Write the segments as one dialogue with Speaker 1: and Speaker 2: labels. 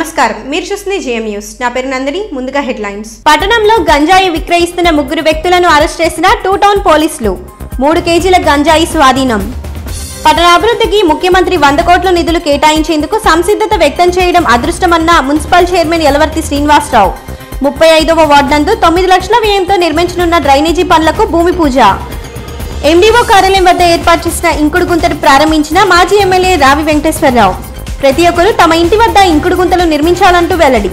Speaker 1: నమస్కారం, మీరు చూస్తున్న జేఎం న్యూస్. నా పేరు నందిని. ముందుగా హెడ్లైన్స్. పట్టణంలో గంజాయి విక్రయిస్తున్న 3 వ్యక్తులను అరెస్ట్ చేసిన 2 టౌన్ పోలీసులు. 3 కేజీల గంజాయి స్వాధీనం. పట్టణ అభివృద్ధికి ముఖ్యమంత్రి 100 కోట్ల నిధులు కేటాయించేందుకు సంసిద్ధత వ్యక్తం చేయడం అదృష్టమన్న మున్సిపల్ చైర్మన్ యలవర్తి శ్రీనివాసరావు. 35వ వార్డు నందు 9 లక్షల వ్యయంతో నిర్మించనున్న డ్రైనేజీ పనులకు భూమి పూజ. ఎండీఓ కార్యాలయం వద్ద ఏర్పాటు చేసిన ఇంకుడు గుంతను ప్రారంభించిన మాజీ ఎమ్మెల్యే రావి వెంకటేశ్వరరావు. ప్రతి ఒక్కరూ తమ ఇంటి వద్ద ఇంకుడు గుంతలు నిర్మించాలంటూ వెల్లడి.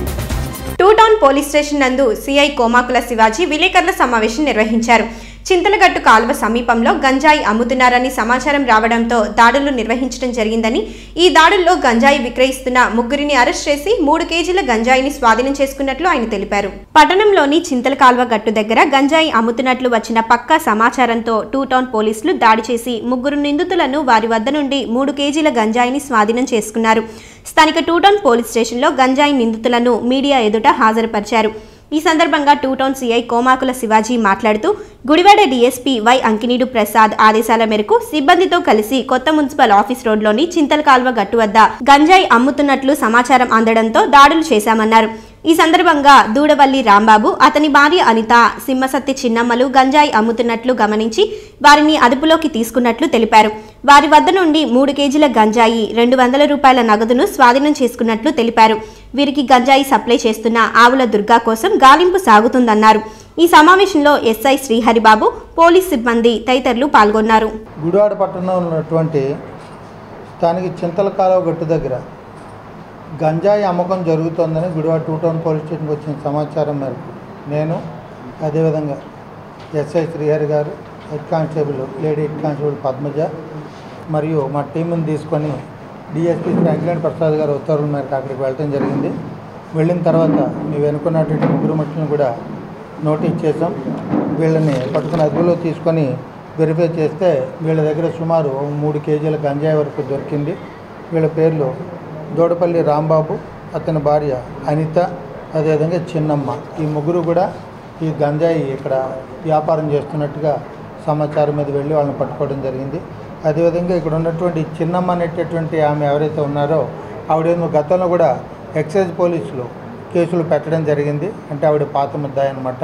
Speaker 1: 2 టౌన్ పోలీస్ స్టేషన్ నందు సిఐ కోమాకుల శివాజీ విలేకరుల సమావేశం నిర్వహించారు. చింతలగట్టు కాలువ సమీపంలో గంజాయి అమ్ముతున్నారని సమాచారం రావడంతో దాడులు నిర్వహించడం జరిగిందని, ఈ దాడుల్లో గంజాయి విక్రయిస్తున్న 3 అరెస్ట్ చేసి 3 కేజీల గంజాయిని స్వాధీనం చేసుకున్నట్లు ఆయన తెలిపారు. పట్టణంలోని చింతల కాలువ గట్టు దగ్గర గంజాయి అమ్ముతున్నట్లు వచ్చిన పక్కా సమాచారంతో 2 టౌన్ పోలీసులు దాడి చేసి 3 నిందితులను వారి వద్ద నుండి 3 కేజీల గంజాయిని స్వాధీనం చేసుకున్నారు. స్థానిక 2 టౌన్ పోలీస్ స్టేషన్లో గంజాయి నిందితులను మీడియా ఎదుట హాజరుపరిచారు. ఈ సందర్భంగా 2 టౌన్ సిఐ కోమాకుల శివాజీ మాట్లాడుతూ, గుడివాడ డీఎస్పీ వై అంకినీడు ప్రసాద్ ఆదేశాల మేరకు సిబ్బందితో కలిసి కొత్త మున్సిపల్ ఆఫీస్ రోడ్లోని చింతల కాల్వ గట్టు వద్ద గంజాయి అమ్ముతున్నట్లు సమాచారం అందడంతో దాడులు చేశామన్నారు. ఈ సందర్భంగా దూడవల్లి రాంబాబు, అతని భార్య అనిత, సింహసత్తి చిన్నమ్మలు గంజాయి అమ్ముతున్నట్లు గమనించి వారిని అదుపులోకి తీసుకున్నట్లు తెలిపారు. వారి వద్ద నుండి 3 కేజీల గంజాయి, 200 రూపాయల నగదును స్వాధీనం చేసుకున్నట్లు తెలిపారు. వీరికి గంజాయి సప్లై చేస్తున్న ఆవుల దుర్గా కోసం గాలింపు సాగుతుందన్నారు. ఈ సమావేశంలో ఎస్ఐ శ్రీహరిబాబు, పోలీస్ సిబ్బంది తదితరులు పాల్గొన్నారు.
Speaker 2: గుడివాడ పట్టణంలో ఉన్నటువంటి స్థానిక చింతల కాలువ గట్టు దగ్గర గంజాయి అమ్మకం జరుగుతోందని గుడివాడ 2 టౌన్ పోలీస్ స్టేషన్కి వచ్చిన సమాచారం మేరకు నేను, అదేవిధంగా ఎస్ఐ శ్రీహరి గారు, head constable lady head constable Padmaja మరియు మా టీంని తీసుకొని డిఎస్పీ ఫ్రాంక్లిన్ ప్రసాద్ గారు ఉత్తర్వుల మేరకు అక్కడికి వెళ్ళడం జరిగింది. వెళ్ళిన తర్వాత మేము అనుకున్నటువంటి 3 మనుషులను కూడా నోటీస్ చేసాం. వీళ్ళని పట్టుకుని అదుపులో తీసుకొని వెరిఫై చేస్తే వీళ్ళ దగ్గర సుమారు 3 కేజీల గంజాయి వరకు దొరికింది. వీళ్ళ పేర్లు దూడపల్లి రాంబాబు, అతని భార్య అనిత, అదేవిధంగా చిన్నమ్మ. ఈ 3 కూడా ఈ గంజాయి ఇక్కడ వ్యాపారం చేస్తున్నట్టుగా సమాచారం మీద వెళ్ళి వాళ్ళని పట్టుకోవడం జరిగింది. అదేవిధంగా ఇక్కడ ఉన్నటువంటి చిన్నమ్మ అనేటటువంటి ఆమె ఎవరైతే ఉన్నారో ఆవిడేమో గతంలో కూడా ఎక్సైజ్ పోలీసులు కేసులు పెట్టడం జరిగింది. అంటే ఆవిడ పాత ముద్దాయి అన్నమాట.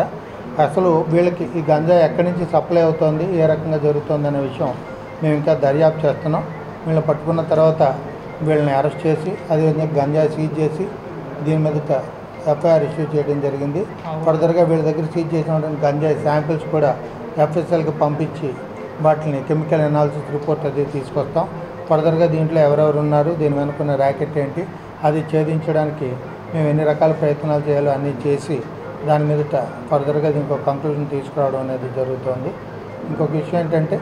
Speaker 2: అసలు వీళ్ళకి ఈ గంజాయి ఎక్కడి నుంచి సప్లై అవుతోంది, ఏ రకంగా జరుగుతుంది అనే విషయం మేము ఇంకా దర్యాప్తు చేస్తున్నాం. వీళ్ళని పట్టుకున్న తర్వాత వీళ్ళని అరెస్ట్ చేసి అదేవిధంగా గంజాయి సీజ్ చేసి దీని మీద ఎఫ్ఐఆర్ ఇష్యూ చేయడం జరిగింది. ఫర్దర్గా వీళ్ళ దగ్గర సీజ్ చేసినటువంటి గంజాయి శాంపిల్స్ కూడా ఎఫ్ఎస్ఎల్కి పంపించి వాటిని కెమికల్ అనాలిసిస్ రిపోర్ట్ అది తీసుకొస్తాం. ఫర్దర్గా దీంట్లో ఎవరెవరు ఉన్నారు, దీని వెనుకున్న ర్యాకెట్ ఏంటి, అది ఛేదించడానికి మేము ఎన్ని రకాల ప్రయత్నాలు చేయాలో అన్నీ చేసి దాని మీదట ఫర్దర్గా దీనికి ఒక కంక్లూజన్ తీసుకురావడం అనేది జరుగుతోంది. ఇంకొక విషయం ఏంటంటే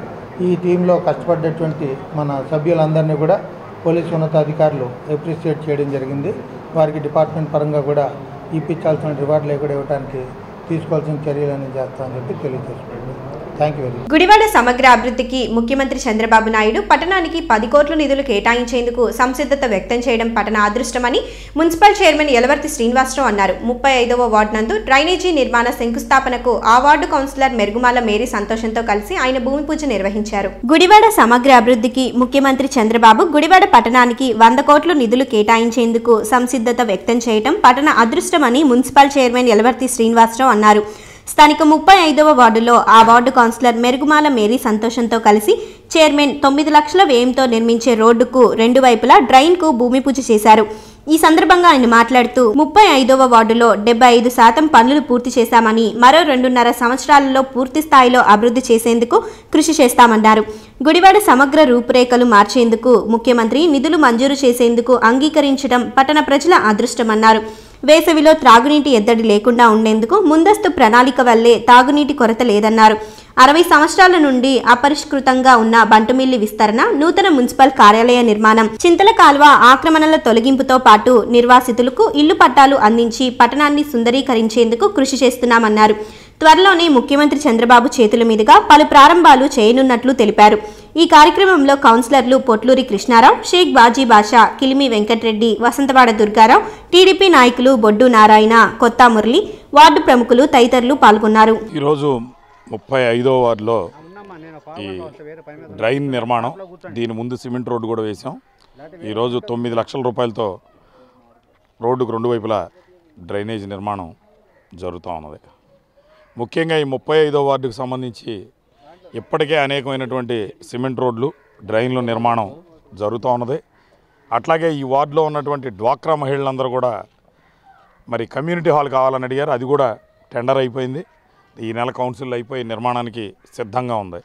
Speaker 2: ఈ టీంలో కష్టపడ్డటువంటి మన సభ్యులందరినీ కూడా పోలీసు ఉన్నతాధికారులు అప్రిషియేట్ చేయడం జరిగింది. వారికి డిపార్ట్మెంట్ పరంగా కూడా ఇప్పించాల్సిన రివార్డులు కూడా ఇవ్వడానికి తీసుకోవాల్సిన చర్యలన్నీ చేస్తామని చెప్పి తెలియజేసుకుంటున్నాను.
Speaker 1: గుడివాడ సమగ్ర అభివృద్ధికి ముఖ్యమంత్రి చంద్రబాబు నాయుడు పట్టణానికి 10 కోట్ల నిధులు కేటాయించేందుకు సంసిద్ధత వ్యక్తం చేయడం పట్టణ అదృష్టమని మున్సిపల్ చైర్మన్ యలవర్తి శ్రీనివాసరావు అన్నారు. 35వ వార్డు నందు డ్రైనేజీ నిర్మాణ శంకుస్థాపనకు ఆ వార్డు కౌన్సిలర్ మెరుగుమాల మేరీ సంతోషంతో కలిసి ఆయన భూమి పూజ నిర్వహించారు. గుడివాడ సమగ్ర అభివృద్ధికి ముఖ్యమంత్రి చంద్రబాబు గుడివాడ పట్టణానికి 100 కోట్ల నిధులు కేటాయించేందుకు సంసిద్ధత వ్యక్తం చేయడం పట్టణ అదృష్టమని మున్సిపల్ చైర్మన్ యలవర్తి శ్రీనివాసరావు అన్నారు. స్థానిక 35వ వార్డులో ఆ వార్డు కౌన్సిలర్ మెరుగుమాల మేరీ సంతోషంతో కలిసి చైర్మన్ 9 లక్షల వ్యయంతో నిర్మించే రోడ్డుకు 2 వైపులా డ్రైన్కు భూమి పూజ చేశారు. ఈ సందర్భంగా ఆయన మాట్లాడుతూ 35వ వార్డులో 75% పనులు పూర్తి చేశామని, మరో 2.5 సంవత్సరాలలో పూర్తి స్థాయిలో అభివృద్ధి చేసేందుకు కృషి చేస్తామన్నారు. గుడివాడ సమగ్ర రూపురేఖలు మార్చేందుకు ముఖ్యమంత్రి నిధులు మంజూరు చేసేందుకు అంగీకరించడం పట్టణ ప్రజల అదృష్టమన్నారు. వేసవిలో త్రాగునీటి ఎద్దడి లేకుండా ఉండేందుకు ముందస్తు ప్రణాళిక వల్లే తాగునీటి కొరత లేదన్నారు. 60 సంవత్సరాల నుండి అపరిష్కృతంగా ఉన్న బంటుమిల్లి విస్తరణ, నూతన మున్సిపల్ కార్యాలయ నిర్మాణం, చింతల కాల్వ ఆక్రమణల తొలగింపుతో పాటు నిర్వాసితులకు ఇల్లు పట్టాలు అందించి పట్టణాన్ని సుందరీకరించేందుకు కృషి చేస్తున్నామన్నారు. త్వరలోనే ముఖ్యమంత్రి చంద్రబాబు చేతుల మీదుగా పలు ప్రారంభాలు చేయనున్నట్లు తెలిపారు. ఈ కార్యక్రమంలో కౌన్సిలర్లు పొట్లూరి కృష్ణారావు, షేక్ బాజీ బాషా, కిలిమి వెంకటరెడ్డి, వసంతవాడ దుర్గారావు, టీడీపీ నాయకులు బొడ్డు నారాయణ, కొత్త మురళి, వార్డు ప్రముఖులు తదితరులు పాల్గొన్నారు.
Speaker 3: ఈరోజు 35వ వార్డులో ఈ డ్రైన్ నిర్మాణం, దీని ముందు సిమెంట్ రోడ్డు కూడా వేసాం. ఈరోజు 9 లక్షల రూపాయలతో రోడ్డుకు రెండు వైపులా డ్రైనేజ్ నిర్మాణం జరుగుతూ ఉన్నది. ముఖ్యంగా ఈ 35వ వార్డుకు సంబంధించి ఇప్పటికే అనేకమైనటువంటి సిమెంట్ రోడ్లు డ్రైన్లు నిర్మాణం జరుగుతూ ఉన్నది. అట్లాగే ఈ వార్డులో ఉన్నటువంటి డ్వాక్రా మహిళలందరూ కూడా మరి కమ్యూనిటీ హాల్ కావాలని అడిగారు. అది కూడా టెండర్ అయిపోయింది. ఈ నెల కౌన్సిల్ అయిపోయి నిర్మాణానికి సిద్ధంగా ఉంది.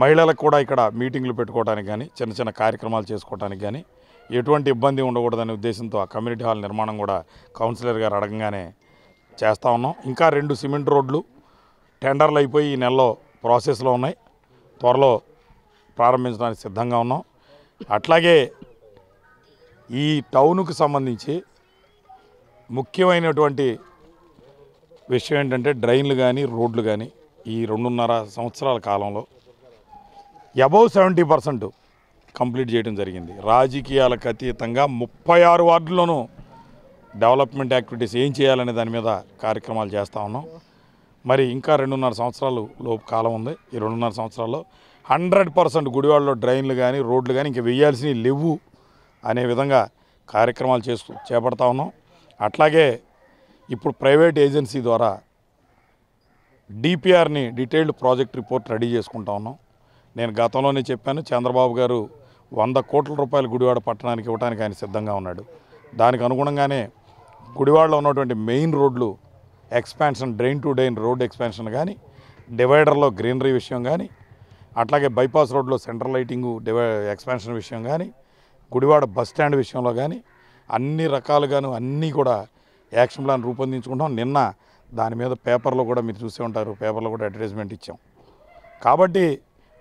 Speaker 3: మహిళలకు కూడా ఇక్కడ మీటింగ్లు పెట్టుకోవడానికి కానీ చిన్న చిన్న కార్యక్రమాలు చేసుకోవడానికి కానీ ఎటువంటి ఇబ్బంది ఉండకూడదనే ఉద్దేశంతో ఆ కమ్యూనిటీ హాల్ నిర్మాణం కూడా కౌన్సిలర్ గారు అడగంగానే చేస్తూ ఉన్నాం. ఇంకా 2 సిమెంట్ రోడ్లు టెండర్లు అయిపోయి ఈ నెలలో ప్రాసెస్లో ఉన్నాయి. త్వరలో ప్రారంభించడానికి సిద్ధంగా ఉన్నాం. అట్లాగే ఈ టౌన్కు సంబంధించి ముఖ్యమైనటువంటి విషయం ఏంటంటే డ్రైన్లు కానీ రోడ్లు కానీ ఈ 2.5 సంవత్సరాల కాలంలో అబౌవ్ 70% కంప్లీట్ చేయడం జరిగింది. రాజకీయాలకు అతీతంగా 36 వార్డుల్లోనూ డెవలప్మెంట్ యాక్టివిటీస్ ఏం చేయాలనే దాని మీద కార్యక్రమాలు చేస్తూ ఉన్నాం. మరి ఇంకా 2.5 సంవత్సరాలు లోపు కాలం ఉంది. ఈ 2.5 సంవత్సరాల్లో 100% గుడివాడలో డ్రైన్లు కానీ రోడ్లు కానీ ఇంకా వేయాల్సినవి లేవు అనే విధంగా కార్యక్రమాలు చేపడతా ఉన్నాం. అట్లాగే ఇప్పుడు ప్రైవేట్ ఏజెన్సీ ద్వారా డిపిఆర్ని డీటెయిల్డ్ ప్రాజెక్ట్ రిపోర్ట్ రెడీ చేసుకుంటా ఉన్నాం. నేను గతంలోనే చెప్పాను, చంద్రబాబు గారు 100 కోట్ల రూపాయలు గుడివాడ పట్టణానికి ఇవ్వడానికి ఆయన సిద్ధంగా ఉన్నాడు. దానికి అనుగుణంగానే గుడివాడలో ఉన్నటువంటి మెయిన్ రోడ్లు expansion, drain to drain road expansion కానీ, డివైడర్లో గ్రీనరీ విషయం కానీ, అట్లాగే బైపాస్ రోడ్లో సెంట్రల్ లైటింగు ఎక్స్పాన్షన్ విషయం కానీ, గుడివాడ బస్ స్టాండ్ విషయంలో కానీ అన్ని రకాలుగాను అన్నీ కూడా యాక్షన్ ప్లాన్ రూపొందించుకుంటాం. నిన్న దాని మీద పేపర్లో కూడా మీరు చూసే ఉంటారు, పేపర్లో కూడా అడ్వర్టైజ్మెంట్ ఇచ్చాం. కాబట్టి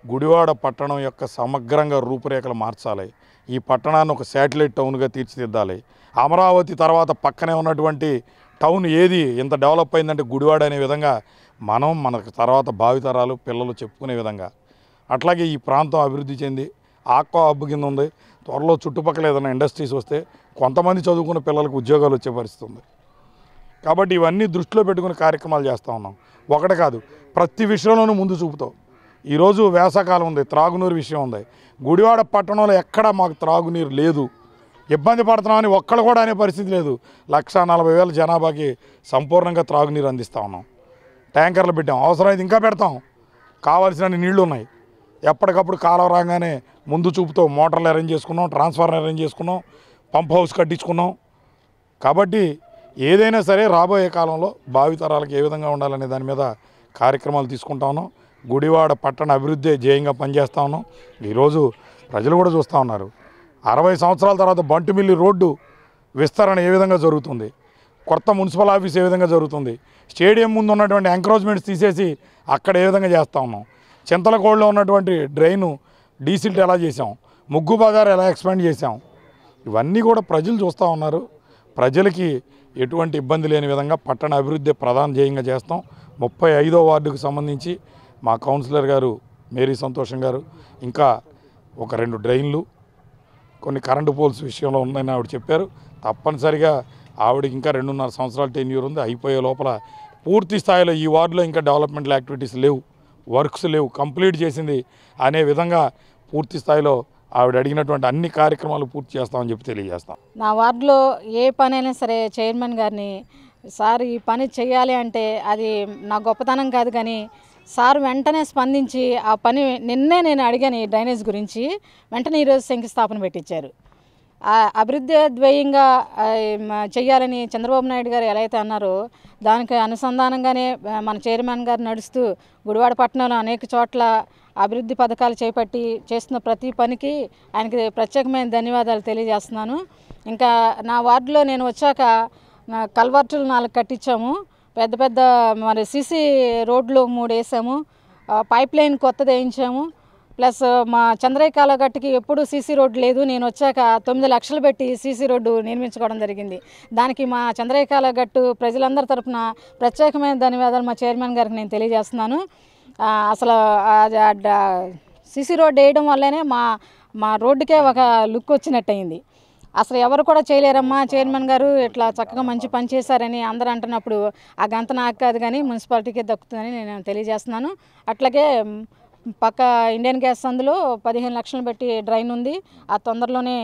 Speaker 3: గుడివాడ పట్టణం యొక్క సమగ్రంగా రూపురేఖలు మార్చాలి. ఈ పట్టణాన్ని ఒక శాటిలైట్ టౌన్గా తీర్చిదిద్దాలి. అమరావతి తర్వాత పక్కనే ఉన్నటువంటి టౌన్ ఏది ఇంత డెవలప్ అయిందంటే గుడివాడ అనే విధంగా మనకు తర్వాత భావితరాలు పిల్లలు చెప్పుకునే విధంగా. అట్లాగే ఈ ప్రాంతం అభివృద్ధి చెంది ఆక్వా హబ్ కింద ఉంది. త్వరలో చుట్టుపక్కల ఏదైనా ఇండస్ట్రీస్ వస్తే కొంతమంది చదువుకున్న పిల్లలకు ఉద్యోగాలు వచ్చే పరిస్థితి ఉంది. కాబట్టి ఇవన్నీ దృష్టిలో పెట్టుకుని కార్యక్రమాలు చేస్తూ ఉన్నాం. ఒకటి కాదు, ప్రతి విషయంలోనూ ముందు చూపుతాం. ఈరోజు వేసవకాలం ఉంది, త్రాగునీరు విషయం ఉంది. గుడివాడ పట్టణంలో ఎక్కడా మాకు త్రాగునీరు లేదు, ఇబ్బంది పడుతున్నామని ఒక్కళ్ళు కూడా అనే పరిస్థితి లేదు. 140,000 జనాభాకి సంపూర్ణంగా త్రాగునీరు అందిస్తూ ఉన్నాం. ట్యాంకర్లు పెట్టాం, అవసరమైతే ఇంకా పెడతాం. కావాల్సిన నీళ్లు ఉన్నాయి. ఎప్పటికప్పుడు కాలువ రాగానే ముందు చూపుతో మోటార్లు అరేంజ్ చేసుకున్నాం, ట్రాన్స్ఫార్మర్ అరేంజ్ చేసుకున్నాం, పంప్ హౌస్ కట్టించుకున్నాం. కాబట్టి ఏదైనా సరే రాబోయే కాలంలో భావితరాలకు ఏ విధంగా ఉండాలనే దాని మీద కార్యక్రమాలు తీసుకుంటా ఉన్నాం. గుడివాడ పట్టణ అభివృద్ధి ధ్యేయంగా పనిచేస్తూ ఉన్నాం. ఈరోజు ప్రజలు కూడా చూస్తూ ఉన్నారు. 60 సంవత్సరాల తర్వాత బంటుమిల్లి రోడ్డు విస్తరణ ఏ విధంగా జరుగుతుంది, కొత్త మున్సిపల్ ఆఫీస్ ఏ విధంగా జరుగుతుంది, స్టేడియం ముందు ఉన్నటువంటి ఎంక్రోచ్మెంట్స్ తీసేసి అక్కడ ఏ విధంగా చేస్తూ ఉన్నాం, చింతలకోడలో ఉన్నటువంటి డ్రైను డీసిల్ట్ ఎలా చేసాం, ముగ్గు బజార్ ఎలా ఎక్స్పాండ్ చేసాం, ఇవన్నీ కూడా ప్రజలు చూస్తూ ఉన్నారు. ప్రజలకి ఎటువంటి ఇబ్బంది లేని విధంగా పట్టణ అభివృద్ధి ప్రధాన ధ్యేయంగా చేస్తాం. 35వ వార్డుకు సంబంధించి మా కౌన్సిలర్ గారు మేరీ సంతోషం గారు ఇంకా ఒక 2 డ్రైన్లు, కొన్ని కరెంటు పోల్స్ విషయంలో ఉందని ఆవిడ చెప్పారు. తప్పనిసరిగా ఆవిడకి ఇంకా 2.5 సంవత్సరాల టెన్యూర్ ఉంది. అయిపోయే లోపల పూర్తి స్థాయిలో ఈ వార్డులో ఇంకా డెవలప్మెంటల్ యాక్టివిటీస్ లేవు, వర్క్స్ లేవు, కంప్లీట్ చేసింది అనే విధంగా పూర్తి స్థాయిలో ఆవిడ అడిగినటువంటి అన్ని కార్యక్రమాలు పూర్తి చేస్తామని చెప్పి తెలియజేస్తాం.
Speaker 4: నా వార్డులో ఏ పని అయినా సరే చైర్మన్ గారిని, సార్ ఈ పని చేయాలి అంటే అది నా గొప్పతనం కాదు, కానీ సార్ వెంటనే స్పందించి ఆ పని నిన్నే నేను అడిగాను ఈ డ్రైనేజ్ గురించి, వెంటనే ఈరోజు శంకుస్థాపన పెట్టించారు. అభివృద్ధి ధ్యేయంగా చెయ్యాలని చంద్రబాబు నాయుడు గారు ఎలా అయితే అన్నారో దానికి అనుసంధానంగానే మన చైర్మన్ గారు నడుస్తూ గుడివాడ పట్టణంలో అనేక చోట్ల అభివృద్ధి పథకాలు చేపట్టి చేస్తున్న ప్రతి పనికి ఆయనకి ప్రత్యేకమైన ధన్యవాదాలు తెలియజేస్తున్నాను. ఇంకా నా వార్డులో నేను వచ్చాక కల్వర్టులు 4 కట్టించాము, పెద్ద పెద్ద మరి సీసీ రోడ్లు 3 వేసాము, పైప్ లైన్ కొత్తది వేయించాము. ప్లస్ మా చంద్రయ్య గట్టుకి ఎప్పుడు సీసీ రోడ్డు లేదు, నేను వచ్చాక 9 లక్షలు పెట్టి సీసీ రోడ్డు నిర్మించుకోవడం జరిగింది. దానికి మా చంద్రయ్య గట్టు ప్రజలందరి తరఫున ప్రత్యేకమైన ధన్యవాదాలు మా చైర్మన్ గారికి నేను తెలియజేస్తున్నాను. అసలు సీసీ రోడ్డు వేయడం వల్లనే మా రోడ్డుకే ఒక లుక్ వచ్చినట్టయింది. అసలు ఎవరు కూడా చేయలేరమ్మా, చైర్మన్ గారు ఇట్లా చక్కగా మంచి పని చేశారని అందరూ అంటున్నప్పుడు ఆ గంత నాకు కాదు కానీ మున్సిపాలిటీకే దక్కుతుందని నేను తెలియజేస్తున్నాను. అట్లాగే పక్క ఇండియన్ గ్యాస్ అందులో 15 లక్షలు పెట్టి డ్రైన్ ఉంది, ఆ తొందరలోనే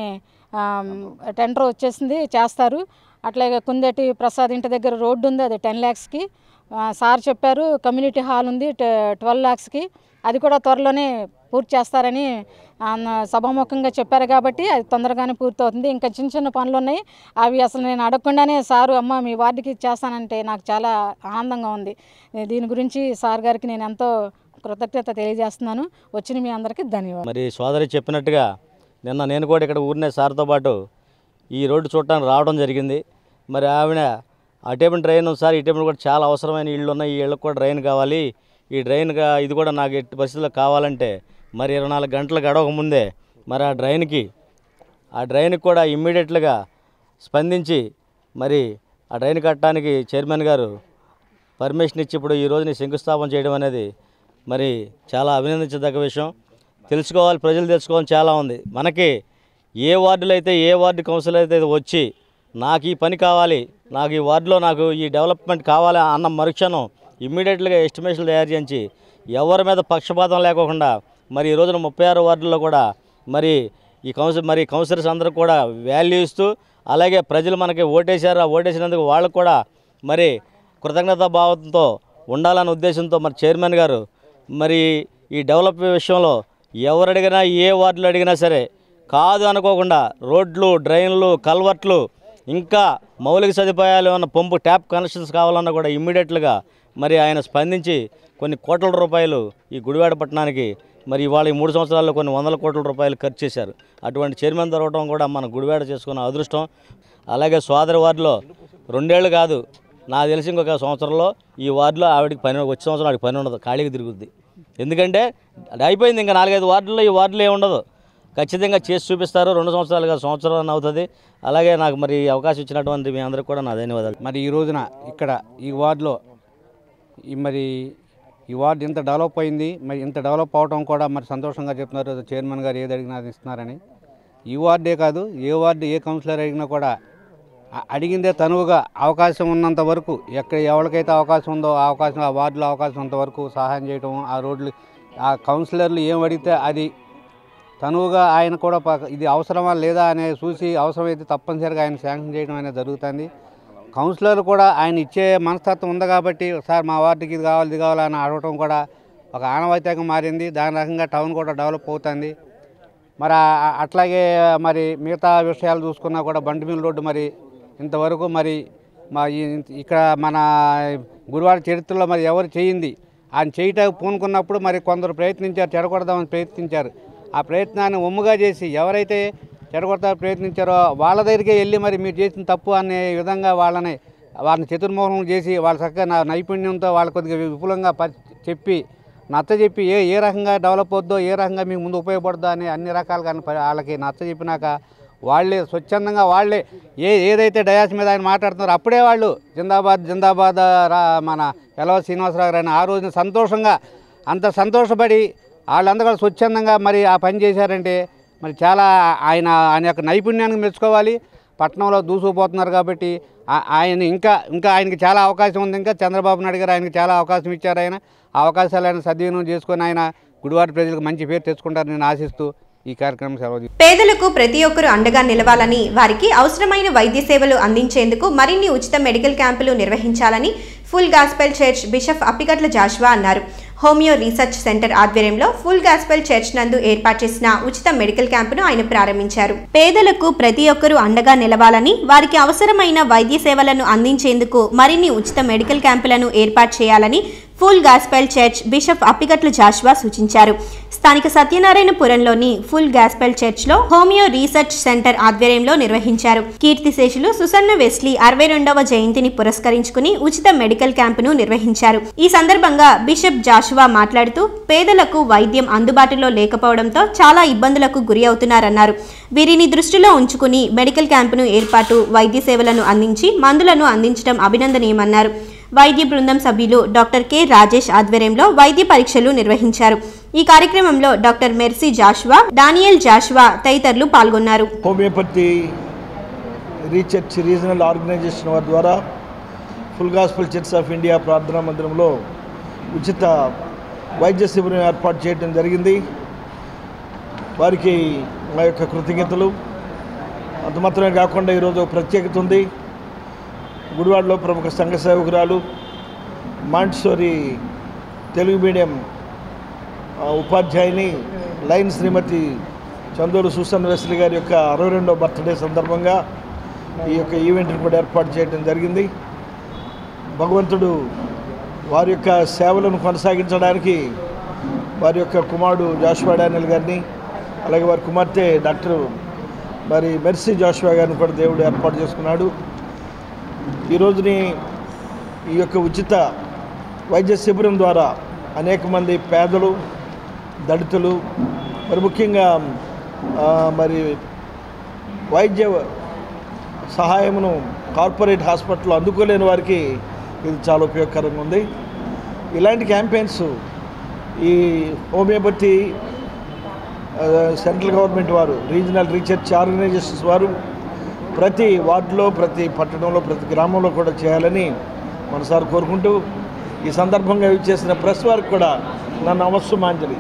Speaker 4: టెండర్ వచ్చేసింది, చేస్తారు. అట్లాగే కుందేటి ప్రసాద్ ఇంటి దగ్గర రోడ్డు ఉంది, అది 10 lakhsకి. సార్ చెప్పారు కమ్యూనిటీ హాల్ ఉంది 12 lakhsకి, అది కూడా త్వరలోనే పూర్తి చేస్తారని సభాముఖంగా చెప్పారు. కాబట్టి అది తొందరగానే పూర్తవుతుంది. ఇంకా చిన్న చిన్న పనులు ఉన్నాయి, అవి అసలు నేను అడగకుండానే సారు అమ్మ మీ వార్డుకి చేస్తానంటే నాకు చాలా ఆనందంగా ఉంది. దీని గురించి సార్ గారికి నేను ఎంతో కృతజ్ఞత తెలియజేస్తున్నాను. వచ్చిన మీ అందరికీ ధన్యవాదాలు.
Speaker 5: మరి సోదరి చెప్పినట్టుగా నిన్న నేను కూడా ఇక్కడ ఊరినే సార్తో పాటు ఈ రోడ్డు చూడటానికి రావడం జరిగింది. మరి ఆవిడ అటేపున డ్రైన్ ఉంది సార్, ఇటేపున కూడా చాలా అవసరమైన ఇళ్ళు ఉన్నాయి, ఈ ఇళ్ళకు కూడా డ్రైన్ కావాలి, ఈ డ్రైన్గా ఇది కూడా నాకు ఎట్టి పరిస్థితుల్లో కావాలంటే మరి 24 గంటలు గడవక ముందే మరి ఆ డ్రైన్కి కూడా ఇమ్మీడియట్లుగా స్పందించి మరి ఆ డ్రైన్ కట్టడానికి చైర్మన్ గారు పర్మిషన్ ఇచ్చి ఇప్పుడు ఈ రోజుని శంకుస్థాపన చేయడం అనేది మరి చాలా అభినందించదగ్గ విషయం. తెలుసుకోవాలి, ప్రజలు తెలుసుకోవాలి చాలా ఉంది. మనకి ఏ వార్డులో అయితే ఏ వార్డు కౌన్సిల్ అయితే వచ్చి నాకు ఈ పని కావాలి, నాకు ఈ వార్డులో నాకు ఈ డెవలప్మెంట్ కావాలి అన్న మరుక్షణం ఇమ్మీడియట్గా ఎస్టిమేషన్లు తయారు చేయించి ఎవరి మీద పక్షపాతం లేకోకుండా మరి ఈ రోజున 36 వార్డుల్లో కూడా మరి ఈ కౌన్సిలర్స్ అందరూ కూడా వాల్యూ ఇస్తూ, అలాగే ప్రజలు మనకి ఓటేశారు, ఆ ఓటేసినందుకు వాళ్ళకు కూడా మరి కృతజ్ఞతా భావంతో ఉండాలనే ఉద్దేశంతో మరి చైర్మన్ గారు మరి ఈ డెవలప్ విషయంలో ఎవరు అడిగినా ఏ వార్డులో అడిగినా సరే కాదు అనుకోకుండా రోడ్లు, డ్రైన్లు, కల్వర్ట్లు, ఇంకా మౌలిక సదుపాయాలు ఏమన్నా పంపు ట్యాప్ కనెక్షన్స్ కావాలన్నా కూడా ఇమ్మీడియట్లుగా మరి ఆయన స్పందించి కొన్ని కోట్ల రూపాయలు ఈ గుడివాడ పట్టణానికి మరి ఇవాళ ఈ 3 సంవత్సరాల్లో కొన్ని 100 కోట్ల రూపాయలు ఖర్చు చేశారు. అటువంటి చైర్మన్ దొరకడం కూడా మన గుడివాడ చేసుకున్న అదృష్టం. అలాగే సోదరి వార్డులో 2 ఏళ్ళు కాదు, నాకు తెలిసి ఇంకొక సంవత్సరంలో ఈ వార్డులో ఆవిడకి పని, వచ్చే సంవత్సరం ఆవిడకి పని ఉండదు, ఖాళీగా తిరుగుద్ది. ఎందుకంటే అది అయిపోయింది, ఇంకా 4-5 వార్డుల్లో ఈ వార్డులో ఏముండదు. ఖచ్చితంగా చేసి చూపిస్తారు. 2 సంవత్సరాలుగా సంవత్సరం అవుతుంది. అలాగే నాకు మరి అవకాశం ఇచ్చినటువంటి మీ అందరికీ కూడా నా ధన్యవాదాలు.
Speaker 6: మరి ఈ రోజున ఇక్కడ ఈ వార్డులో ఈ వార్డు ఇంత డెవలప్ అయింది. మరి ఇంత డెవలప్ అవడం కూడా మరి సంతోషంగా చెప్తున్నారు చైర్మన్ గారు, ఏది అడిగినా అది ఇస్తున్నారని. ఈ వార్డే కాదు, ఏ వార్డు ఏ కౌన్సిలర్ అడిగినా కూడా అడిగిందే తనువుగా అవకాశం ఉన్నంత వరకు, ఎవరికైతే అవకాశం ఉందో ఆ అవకాశం, ఆ వార్డులో అవకాశం ఉన్నంత వరకు సహాయం చేయడం, ఆ రోడ్లు, ఆ కౌన్సిలర్లు ఏం అడిగితే అది తనువుగా ఆయన కూడా ఇది అవసరమా లేదా అనే చూసి అవసరమైతే తప్పనిసరిగా ఆయన శాంక్షన్ చేయడం అనేది జరుగుతుంది. కౌన్సిలర్ కూడా ఆయన ఇచ్చే మనస్తత్వం ఉంది కాబట్టి సార్ మా వార్డుకి ఇది కావాలి అని అడగటం కూడా ఒక ఆనవాయితీగా మారింది. దాని రకంగా టౌన్ కూడా డెవలప్ అవుతుంది. మరి అట్లాగే మరి మిగతా విషయాలు చూసుకున్నా కూడా బండిమిల్ రోడ్డు మరి ఇంతవరకు మరి ఇక్కడ మన గుడివాడ చరిత్రలో మరి ఎవరు చేయింది ఆయన చేయటానికి పూనుకున్నప్పుడు మరి కొందరు ప్రయత్నించారు, చెడగొడదామని ప్రయత్నించారు. ఆ ప్రయత్నాన్ని ఒమ్ముగా చేసి ఎవరైతే చెడగొడతా ప్రయత్నించారో వాళ్ళ దగ్గరికే వెళ్ళి మరి మీరు చేసిన తప్పు అనే విధంగా వాళ్ళని చతుర్మోహం చేసి వాళ్ళ చక్కగా నైపుణ్యంతో వాళ్ళ కొద్దిగా విపులంగా చెప్పి నచ్చజెప్పి ఏ రకంగా డెవలప్ అవుద్దో, ఏ రకంగా మీకు ముందు ఉపయోగపడుద్దో అని అన్ని రకాలుగా వాళ్ళకి నచ్చజెప్పినాక వాళ్ళే స్వచ్ఛందంగా వాళ్ళే ఏదైతే డయాస్ మీద ఆయన మాట్లాడుతున్నారో అప్పుడే వాళ్ళు జిందాబాద్ మన ఎలవ శ్రీనివాసరావు గారు ఆ రోజున సంతోషంగా అంత సంతోషపడి వాళ్ళందరూ కూడా స్వచ్ఛందంగా మరి ఆ పని చేశారంటే మరి చాలా ఆయన యొక్క నైపుణ్యానికి మెచ్చుకోవాలి. పట్టణంలో దూసుకుపోతున్నారు కాబట్టి ఆయన ఇంకా ఆయనకి చాలా అవకాశం ఉంది. ఇంకా చంద్రబాబు నాయుడు గారు ఆయనకి చాలా అవకాశం ఇచ్చారు. ఆయన ఆ అవకాశాలు ఆయన సద్వినియోగం చేసుకొని ఆయన గుడివాడ ప్రజలకు మంచి పేరు తెచ్చుకుంటారని నేను ఆశిస్తూ ఈ కార్యక్రమం సెలవు.
Speaker 1: పేదలకు ప్రతి ఒక్కరూ అండగా నిలవాలని, వారికి అవసరమైన వైద్య సేవలు అందించేందుకు మరిన్ని ఉచిత మెడికల్ క్యాంపులు నిర్వహించాలని full gospel church bishop Appikatla Joshua అన్నారు. హోమియో రీసెర్చ్ సెంటర్ ఆధ్వర్యంలో ఫుల్ గాస్పెల్ చర్చ్ నందు ఏర్పాటు చేసిన ఉచిత మెడికల్ క్యాంపును ఆయన ప్రారంభించారు. పేదలకు ప్రతి ఒక్కరూ అండగా నిలవాలని, వారికి అవసరమైన వైద్య సేవలను అందించేందుకు మరిన్ని ఉచిత మెడికల్ క్యాంపులను ఏర్పాటు చేయాలని full gospel church bishop Appikatla Joshua సూచించారు. స్థానిక సత్యనారాయణపురంలోని ఫుల్ గాస్పెల్ చర్చ్లో హోమియో రీసెర్చ్ సెంటర్ ఆధ్వర్యంలో నిర్వహించారు. కీర్తిశేషులు సుసన్న వెస్లీ 62వ జయంతిని పురస్కరించుకుని ఉచిత మెడికల్ క్యాంపును నిర్వహించారు. ఈ సందర్భంగా బిషప్ జాషువా మాట్లాడుతూ పేదలకు వైద్యం అందుబాటులో లేకపోవడంతో చాలా ఇబ్బందులకు గురి అవుతున్నారన్నారు. వీరిని దృష్టిలో ఉంచుకుని మెడికల్ క్యాంపును ఏర్పాటు, వైద్య సేవలను అందించి మందులను అందించడం అభినందనీయమన్నారు. వైద్య బృందం సభ్యులు డాక్టర్ కె రాజేష్ ఆధ్వర్యంలో వైద్య పరీక్షలు నిర్వహించారు. ఈ కార్యక్రమంలో doctor Mercy Joshua, Daniel Joshua తదితరులు పాల్గొన్నారు.
Speaker 7: హోమియోపతి రీసెర్చ్ రీజనల్ ఆర్గనైజేషన్ వారి ద్వారా full gospel church of India ప్రార్థనా మందిరంలో ఉచిత వైద్య శిబిరం ఏర్పాటు చేయడం జరిగింది. వారికి మా యొక్క కృతజ్ఞతలు. అంత మాత్రమే కాకుండా ఈరోజు ప్రత్యేకత ఉంది. గుడివాడలో ప్రముఖ సంఘ సేవకురాలు మాంటిసోరీ తెలుగు మీడియం ఉపాధ్యాయుని లైన్ శ్రీమతి చందూరు సూసన్ వెస్లీ గారి యొక్క 62వ బర్త్డే సందర్భంగా ఈ యొక్క ఈవెంట్ని కూడా ఏర్పాటు చేయడం జరిగింది. భగవంతుడు వారి యొక్క సేవలను కొనసాగించడానికి వారి యొక్క కుమారుడు జాషువా డానియల్ గారిని, అలాగే వారి కుమార్తె డాక్టర్ మెర్సీ జాషువా గారిని కూడా దేవుడు ఏర్పాటు చేసుకున్నాడు. ఈ రోజుని ఈ యొక్క ఉచిత వైద్య శిబిరం ద్వారా అనేక మంది పేదలు, దళితులు, మరి ముఖ్యంగా వైద్య సహాయమును కార్పొరేట్ హాస్పిటల్లో అందుకోలేని వారికి ఇది చాలా ఉపయోగకరంగా ఉంది. ఇలాంటి క్యాంపెయిన్స్ ఈ హోమియోపతి సెంట్రల్ గవర్నమెంట్ వారు, రీజనల్ రీసెర్చ్ ఆర్గనైజేషన్స్ వారు ప్రతి వార్డులో, ప్రతి పట్టణంలో, ప్రతి గ్రామంలో కూడా చేయాలని మనసారి కోరుకుంటూ ఈ సందర్భంగా చేసిన ప్రెస్ వారికి కూడా నన్ను అవశ్యమాంజలి.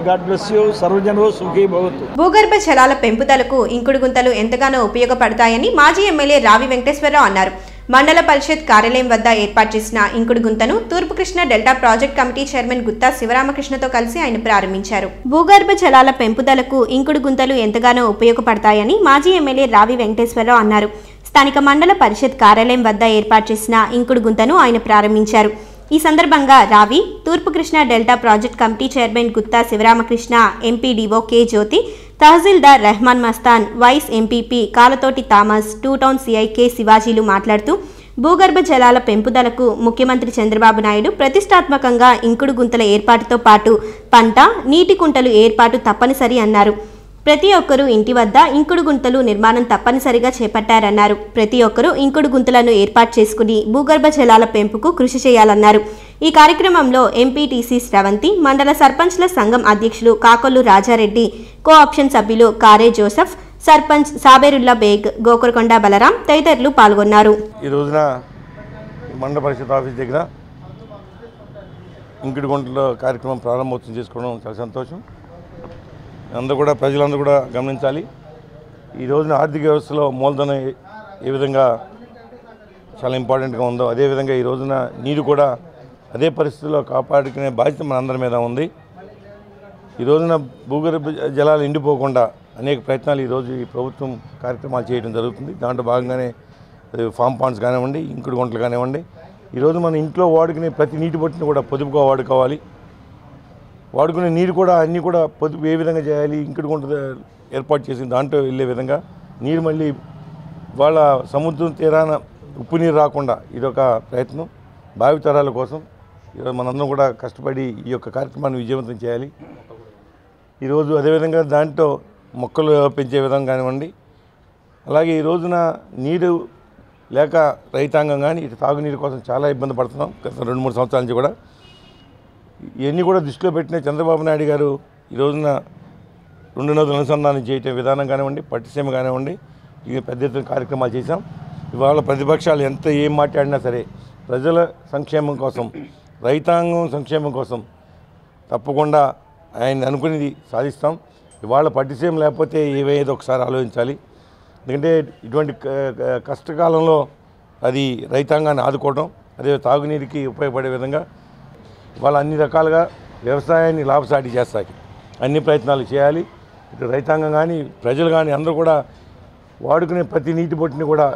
Speaker 7: God bless you. సర్వజనో సుఖీ భవతు.
Speaker 1: భూగర్భ జలాల పెంపుదలకు ఇంకుడు గుంతలు ఎంతగానో ఉపయోగపడతాయని మాజీ ఎమ్మెల్యే రావి వెంకటేశ్వరరావు అన్నారు. మండల పరిషత్ కార్యాలయం వద్ద ఏర్పాటు చేసిన ఇంకుడు గుంతను తూర్పు Krishna delta project committee chairman Gutta శివరామకృష్ణతో కలిసి ఆయన ప్రారంభించారు. భూగర్భ జలాల పెంపుదలకు ఇంకుడు గుంతలు ఎంతగానో ఉపయోగపడతాయని మాజీ ఎమ్మెల్యే రావి వెంకటేశ్వరరావు అన్నారు. స్థానిక మండల పరిషత్ కార్యాలయం వద్ద ఏర్పాటు చేసిన ఇంకుడు గుంతను ఆయన ప్రారంభించారు. ఈ సందర్భంగా రావి, తూర్పు Krishna delta project committee chairman Gutta Sivaramakrishna, MPDO K Jyothi, tahsildar Rehman Mastan, vice MPP Kalathoti Thomas, 2 town CI K శివాజీలు మాట్లాడుతూ భూగర్భ జలాల పెంపుదలకు ముఖ్యమంత్రి చంద్రబాబు నాయుడు ప్రతిష్టాత్మకంగా ఇంకుడు గుంతల ఏర్పాటుతో పాటు పంట, నీటి కుంటలు ఏర్పాటు తప్పనిసరి అన్నారు. ప్రతి ఒక్కరూ ఇంటి వద్ద ఇంకుడు గుంతలు నిర్మాణం తప్పనిసరిగా చేపట్టారన్నారు. ప్రతి ఒక్కరూ ఇంకుడు గుంతలను ఏర్పాటు చేసుకుని భూగర్భ జలాల పెంపుకు కృషి చేయాలన్నారు. ఈ కార్యక్రమంలో ఎంపీటీసీ శ్రవంతి, మండల సర్పంచ్ల సంఘం అధ్యక్షులు కాకొల్లు రాజారెడ్డి, కోఆప్షన్ సభ్యులు కారే జోసెఫ్, సర్పంచ్ సాబేరుల్లా బేగ్, గోకరకొండ బలరాం తదితరులు పాల్గొన్నారు.
Speaker 8: ఈ రోజున మండల పరిషత్ ఆఫీస్ దగ్గర ఇంకుడు గుంటల కార్యక్రమం ప్రారంభోత్సవం చేసుకోవడం చాలా సంతోషం. ప్రజలందరూ కూడా గమనించాలి. ఈ రోజున ఆర్థిక వ్యవస్థలో మూలధనం ఏ విధంగా చాలా ఇంపార్టెంట్గా ఉందో అదేవిధంగా ఈ రోజున నీరు కూడా అదే పరిస్థితుల్లో కాపాడుకునే బాధ్యత మనందరి మీద ఉంది. ఈ రోజున భూగర్భ జలాలు ఎండిపోకుండా అనేక ప్రయత్నాలు ఈరోజు ఈ ప్రభుత్వం కార్యక్రమాలు చేయడం జరుగుతుంది. దాంట్లో భాగంగానే ఫామ్ పాండ్స్ కానివ్వండి, ఇంకుడు గుంటలు కానివ్వండి, ఈరోజు మన ఇంట్లో వాడుకునే ప్రతి నీటి బొట్టుని కూడా పొదుపుగా వాడుకోవాలి. వాడుకునే నీరు కూడా అన్నీ కూడా పొదుపు ఏ విధంగా చేయాలి, ఇంకుడు గుంట ఏర్పాటు చేసి దాంట్లో వెళ్ళే విధంగా నీరు మళ్ళీ వాళ్ళ సముద్రం తీరాన ఉప్పు నీరు రాకుండా ఇదొక ప్రయత్నం. భావితరాల కోసం ఈరోజు మనందరం కూడా కష్టపడి ఈ యొక్క కార్యక్రమాన్ని విజయవంతం చేయాలి. ఈరోజు అదేవిధంగా దాంట్లో మొక్కలు పెంచే విధంగా కానివ్వండి, అలాగే ఈ రోజున నీరు లేక రైతాంగం కానీ ఇటు తాగునీరు కోసం చాలా ఇబ్బంది పడుతున్నాం గత 2-3 సంవత్సరాల నుంచి కూడా. ఇవన్నీ కూడా దృష్టిలో పెట్టిన చంద్రబాబు నాయుడు గారు ఈ రోజున 2 నదుల అనుసంధానం చేయటం విధానం కానివ్వండి, పట్టిసీమ కానివ్వండి, ఇది పెద్ద ఎత్తున కార్యక్రమాలు చేశాం. ఇవాళ ప్రతిపక్షాలు ఏం మాట్లాడినా సరే ప్రజల సంక్షేమం కోసం, రైతాంగం సంక్షేమం కోసం తప్పకుండా ఆయన అనుకునేది సాధిస్తాం. ఇవాళ పట్టిసీమ లేకపోతే ఏవేదో ఒకసారి ఆలోచించాలి. ఎందుకంటే ఇటువంటి కష్టకాలంలో అది రైతాంగాన్ని ఆదుకోవడం, అదే తాగునీరుకి ఉపయోగపడే విధంగా వాళ్ళు అన్ని రకాలుగా వ్యవసాయాన్ని లాభసాటి చేస్తాయి అన్ని ప్రయత్నాలు చేయాలి. ఇటు రైతాంగం కానీ ప్రజలు కానీ అందరూ కూడా వాడుకునే ప్రతి నీటి బొట్టుని కూడా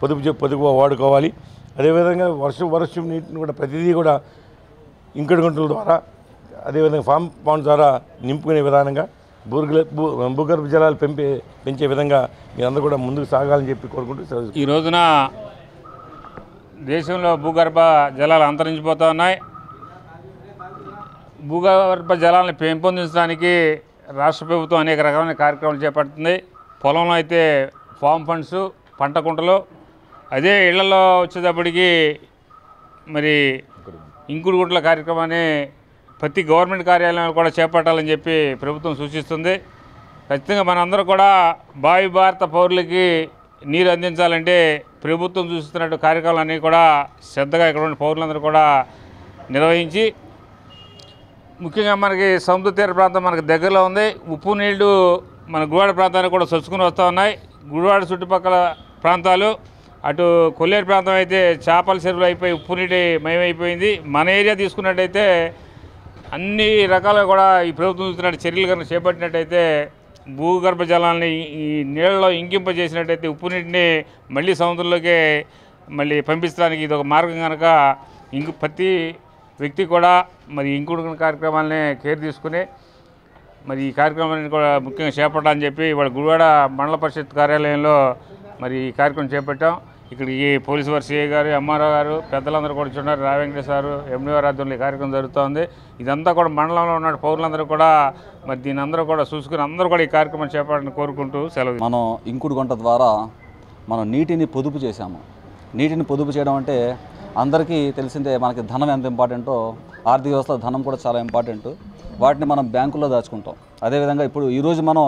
Speaker 8: పొదుపుగా వాడుకోవాలి. అదేవిధంగా వర్షం నీటిని కూడా ప్రతిదీ కూడా ఇంకుడు గుంటల ద్వారా అదేవిధంగా ఫామ్ పాండ్ ద్వారా నింపుకునే విధానంగా భూగర్భ జలాలు పెంచే విధంగా మీరందరూ కూడా ముందుకు సాగాలని చెప్పి కోరుకుంటూ
Speaker 9: ఈ రోజున దేశంలో భూగర్భ జలాలు అంతరించిపోతూ ఉన్నాయి. భూగర్భ జలాలను పెంపొందించడానికి రాష్ట్ర ప్రభుత్వం అనేక రకమైన కార్యక్రమాలు చేపడుతుంది. పొలంలో అయితే ఫామ్ ఫండ్స్, పంట కుంటలు, అదే ఇళ్లలో వచ్చేటప్పటికి మరి ఇంకుడు గుంటల కార్యక్రమాన్ని ప్రతి గవర్నమెంట్ కార్యాలయంలో కూడా చేపట్టాలని చెప్పి ప్రభుత్వం సూచిస్తుంది. ఖచ్చితంగా మనందరూ కూడా భారత పౌరులకి నీరు అందించాలంటే ప్రభుత్వం చూస్తున్నట్టు కార్యక్రమాలన్నీ కూడా శ్రద్ధగా ఇక్కడ ఉన్న పౌరులందరూ కూడా నిర్వహించి, ముఖ్యంగా మనకి సముద్ర తీర ప్రాంతం మనకు దగ్గరలో ఉంది. ఉప్పు నీళ్లు మన గుడివాడ ప్రాంతానికి కూడా చొచ్చుకుని వస్తూ ఉన్నాయి. గుడివాడ చుట్టుపక్కల ప్రాంతాలు అటు కొల్లేరు ప్రాంతం అయితే చేపల చెరువులు అయిపోయి ఉప్పు నీటి మయమైపోయింది. మన ఏరియా తీసుకున్నట్టయితే అన్ని రకాలుగా కూడా ఈ ప్రభుత్వం చూస్తున్న చర్యలు కనుక చేపట్టినట్టయితే భూగర్భ జలాన్ని ఈ నీళ్ళలో ఇంకింపజేసినట్టయితే ఉప్పు నీటిని మళ్ళీ సముద్రంలోకి మళ్ళీ పంపించడానికి ఇది ఒక మార్గం కనుక ప్రతి వ్యక్తి కూడా మరి ఇంకుడు కార్యక్రమాలని కేర్ తీసుకుని మరి ఈ కార్యక్రమాన్ని కూడా ముఖ్యంగా చేపట్టాలని చెప్పి ఇవాళ గుడివాడ మండల పరిషత్ కార్యాలయంలో మరి ఈ కార్యక్రమం చేపట్టాం. ఇక్కడికి పోలీసు వారు సిఐ గారు, ఎంఆర్ఓ గారు, పెద్దలందరూ కూడా ఉన్నారు. రావెంకటేశ్వర సారు, ఎండి వారి ఆధ్వర్యంలో ఈ కార్యక్రమం జరుగుతోంది. ఇదంతా కూడా మండలంలో ఉన్న పౌరులందరూ కూడా మరి దీని అందరూ కూడా చూసుకుని అందరూ కూడా ఈ కార్యక్రమం చేపట్టాలని కోరుకుంటూ సెలవు.
Speaker 10: మనం ఇంకుడు గుంట ద్వారా మనం నీటిని పొదుపు చేశాము. నీటిని పొదుపు చేయడం అంటే అందరికీ తెలిసిందే, మనకి ధనం ఎంత ఇంపార్టెంటో ఆర్థిక వ్యవస్థలో ధనం కూడా చాలా ఇంపార్టెంట్. వాటిని మనం బ్యాంకుల్లో దాచుకుంటాం. అదేవిధంగా ఇప్పుడు ఈరోజు మనం